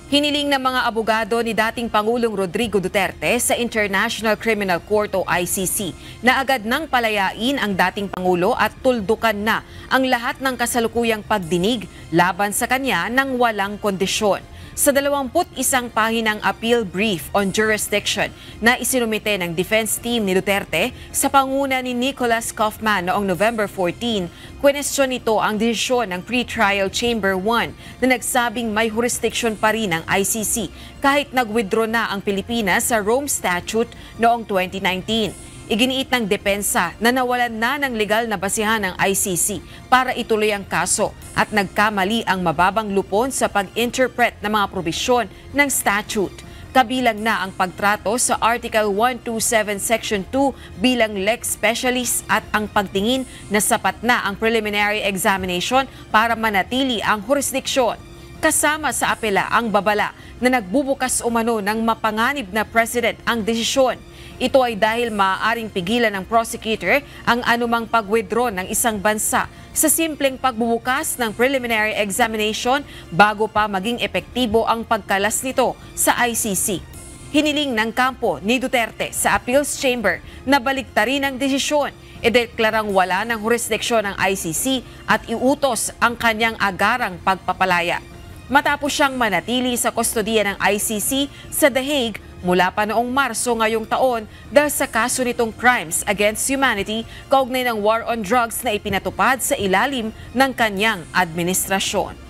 Hiniling ng mga abogado ni dating Pangulong Rodrigo Duterte sa International Criminal Court o ICC na agad nang palayain ang dating Pangulo at tuldukan na ang lahat ng kasalukuyang pagdinig laban sa kanya ng walang kondisyon. Sa 21 pahinang appeal brief on jurisdiction na isinumite ng defense team ni Duterte sa panguna ni Nicholas Kaufman noong November 14, kwenestyon nito ang desisyon ng Pre-Trial Chamber 1 na nagsabing may jurisdiction pa rin ang ICC kahit nag-withdraw na ang Pilipinas sa Rome Statute noong 2019. Iginiit ng depensa na nawalan na ng legal na basihan ng ICC para ituloy ang kaso at nagkamali ang mababang lupon sa pag-interpret ng mga probisyon ng statute. Kabilang na ang pagtrato sa Article 127 Section 2 bilang lex specialis at ang pagtingin na sapat na ang preliminary examination para manatili ang jurisdiksyon. Kasama sa apela ang babala na nagbubukas umano ng mapanganib na president ang desisyon. Ito ay dahil maaaring pigilan ng prosecutor ang anumang pag-withdraw ng isang bansa sa simpleng pagbubukas ng preliminary examination bago pa maging epektibo ang pagkalas nito sa ICC. Hiniling ng kampo ni Duterte sa Appeals Chamber na baliktarin ang desisyon, ideklarang wala ng jurisdiksyon ng ICC at iutos ang kanyang agarang pagpapalaya. Matapos siyang manatili sa kustodiya ng ICC sa The Hague mula pa noong Marso ngayong taon dahil sa kaso nitong crimes against humanity kaugnay ng war on drugs na ipinatupad sa ilalim ng kanyang administrasyon.